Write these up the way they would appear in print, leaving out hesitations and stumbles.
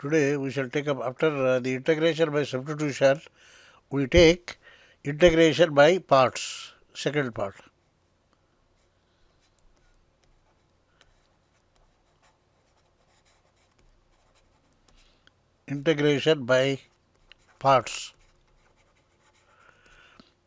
Today we shall take up, after the integration by substitution, we take integration by parts, second part. Integration by parts.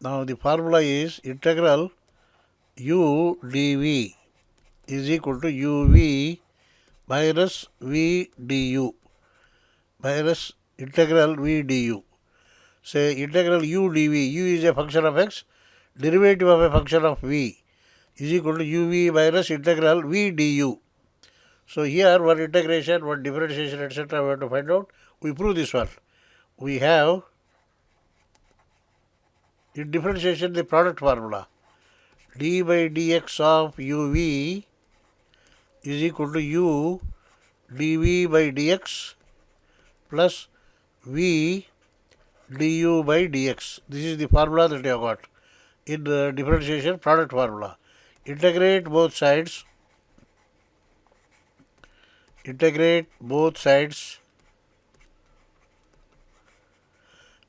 Now the formula is integral u dv is equal to uv minus v du minus integral v du. Say integral u dv, u is a function of x, derivative of a function of v is equal to uv minus integral v du. So here one integration, one differentiation, etc. we have to find out. We prove this one. We have in differentiation the product formula. D by dx of uv is equal to u dv by dx plus v du by dx. This is the formula that you have got in the differentiation product formula. Integrate both sides. Integrate both sides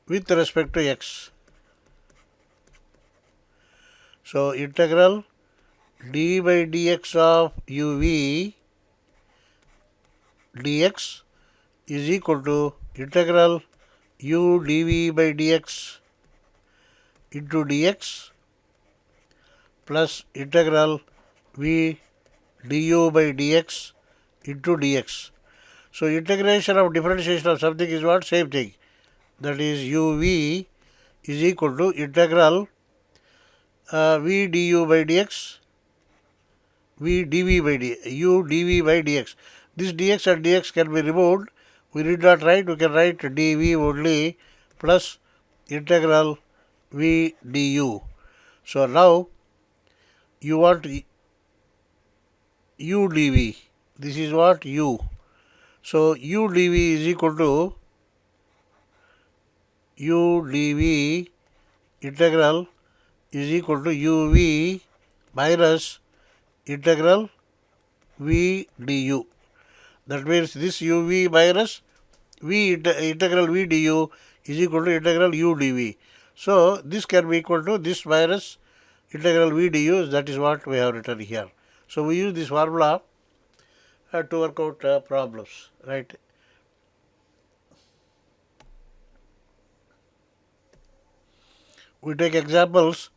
with respect to x. So integral d by dx of uv dx is equal to integral u dv by dx into dx plus integral v du by dx into dx. So integration of differentiation of something is what? Same thing. That is uv is equal to integral v du by dx, v dv by dx, u dv by dx. This dx and dx can be removed. We need not write, we can write dv only plus integral v du. So now you want u dv. This is what? U. So u dv is equal to u dv integral is equal to uv minus integral v du. That means this uv minus v integral v du is equal to integral u dv. So this can be equal to this minus integral v du. That is what we have written here. So we use this formula to work out problems, right? We take examples.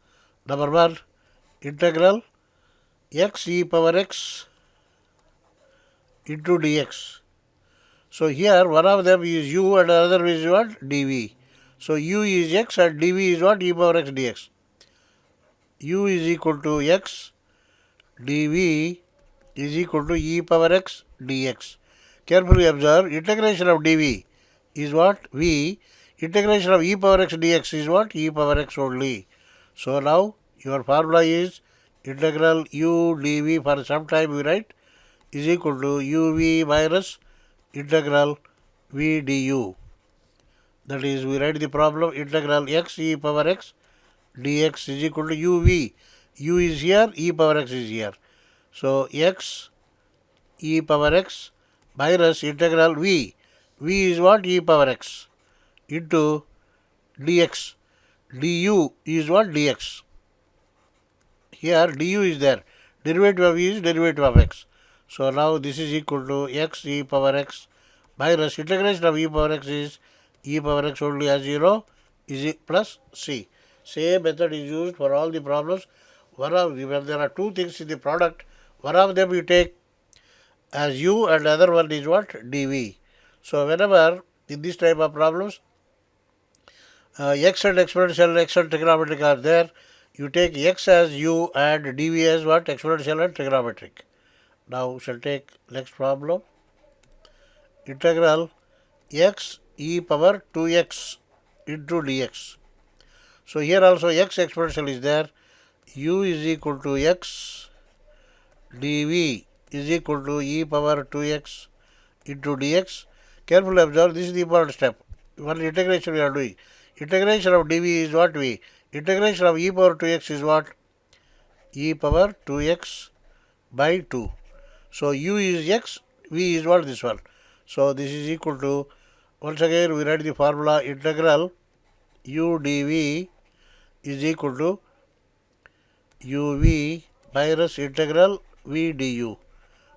Number 1, integral x e power x into dx. So here one of them is u and another is what? Dv. So u is x and dv is what? E power x dx. U is equal to x, dv is equal to e power x dx. Carefully observe, integration of dv is what? V. Integration of e power x dx is what? E power x only. So now your formula is integral u dv, for some time we write, is equal to uv minus integral v du. That is, we write the problem integral x e power x dx is equal to uv. U is here, e power x is here. So x e power x minus integral v. V is what? E power x into dx. Du is what? Dx. Here du is there. Derivative of v is derivative of x. So now this is equal to x e power x minus integration of e power x is e power x only as 0 is plus c. Same method is used for all the problems. One of the, when there are two things in the product, one of them you take as u and other one is what? Dv. So whenever in this type of problems x and exponential, x and trigonometric are there, you take x as u and dv as what? Exponential and trigonometric. Now we shall take next problem. Integral x e power 2x into dx. So here also x exponential is there. U is equal to x, dv is equal to e power 2x into dx. Carefully observe, this is the important step. One integration we are doing. Integration of dv is what? V. Integration of e power 2x is what? E power 2x by 2. So u is x, v is what? This one. So this is equal to, once again we write the formula, integral u dv is equal to uv minus integral v du.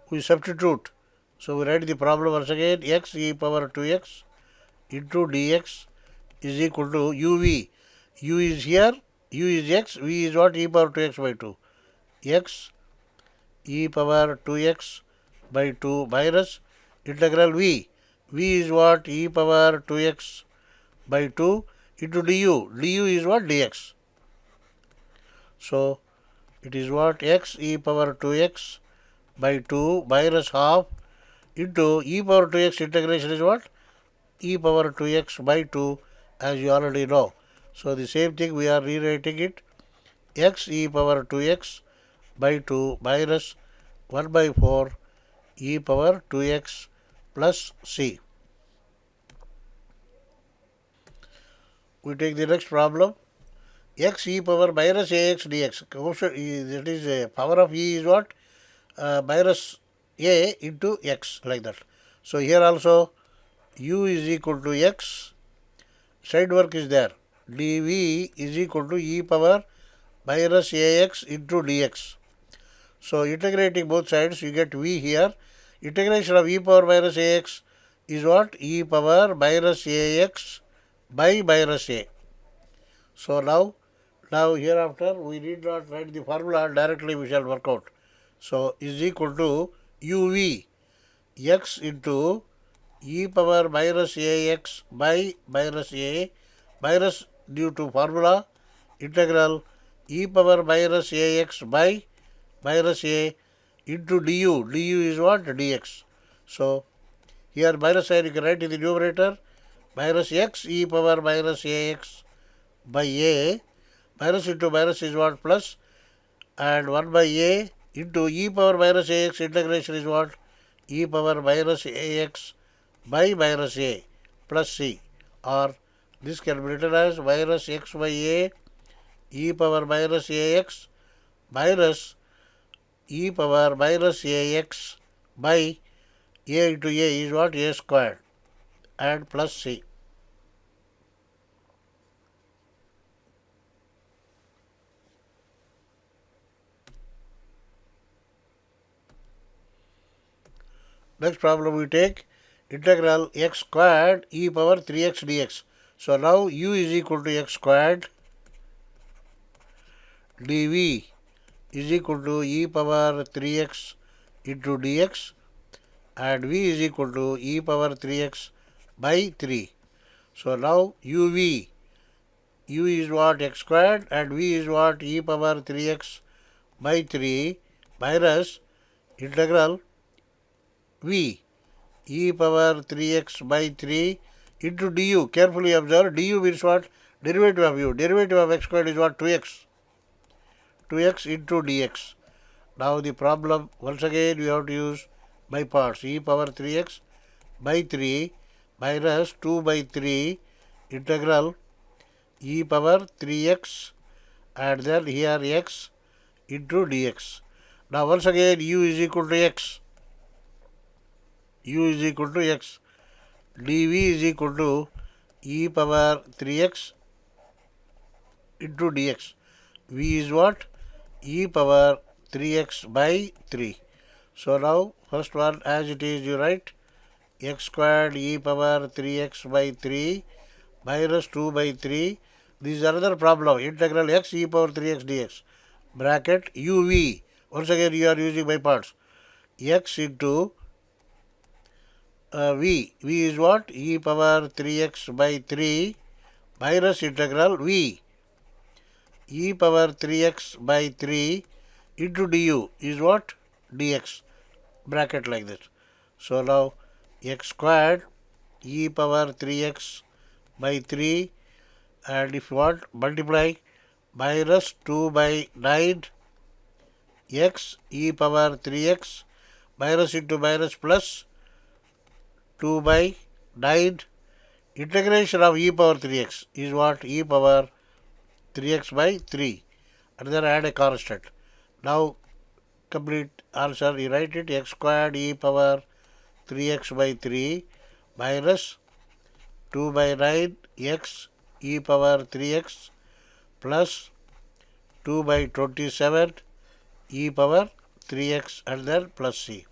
We substitute. So we write the problem once again, x e power 2x into dx is equal to uv. U is here, u is x, v is what? E power 2x by 2. X e power 2x by 2 minus integral v. V is what? E power 2x by 2 into du. Du is what? Dx. So it is what? X e power 2x by 2 minus half into e power 2x integration is what? E power 2x by 2, as you already know. So the same thing we are rewriting it, x e power 2x by 2 minus 1 by 4 e power 2x plus c. We take the next problem, x e power minus ax dx. That is power of e is what? Minus a into x, like that. So here also u is equal to x, side work is there, dv is equal to e power minus ax into dx. So integrating both sides, you get v here. Integration of e power minus ax is what? E power minus ax by minus a. So now hereafter we need not write the formula, directly we shall work out. So is equal to uv x into e power minus ax by minus a minus, due to formula, integral e power minus ax by minus a into du. Du is what? Dx. So here minus sign you can write in the numerator, minus x e power minus ax by a, minus into minus is what? Plus, and 1 by a into e power minus ax integration is what? E power minus ax by minus a plus c, or this can be written as minus x by a e power minus ax minus e power minus ax by a into a is what? A squared, and plus c. Next problem we take, integral x squared e power 3x dx. So now u is equal to x squared, dv is equal to e power 3x into dx, and v is equal to e power 3x by 3. So now uv, u is what? X squared, and v is what? E power 3x by 3 minus integral v e power 3x by 3 into du. Carefully observe, du means what? Derivative of u. Derivative of x squared is what? 2x. 2x into dx. Now the problem, once again we have to use by parts. E power 3x by 3 minus 2 by 3 integral e power 3x, and then here x into dx. Now once again u is equal to x. U is equal to x. dv is equal to e power 3x into dx. V is what? E power 3x by 3. So now first one, as it is you write x squared e power 3x by 3 minus 2 by 3. This is another problem, integral x e power 3x dx, bracket uv. Once again you are using by parts. X into v. V is what? E power 3x by 3 minus integral v. E power 3x by 3 into du is what? Dx, bracket like this. So now x squared e power 3x by 3, and if you want multiply minus 2 by 9 x e power 3x minus into minus plus 2 by 9 integration of e power 3x is what? E power 3x by 3, and then add a constant. Now complete answer, you write it, x squared e power 3x by 3 minus 2 by 9 x e power 3x plus 2 by 27 e power 3x and then plus c.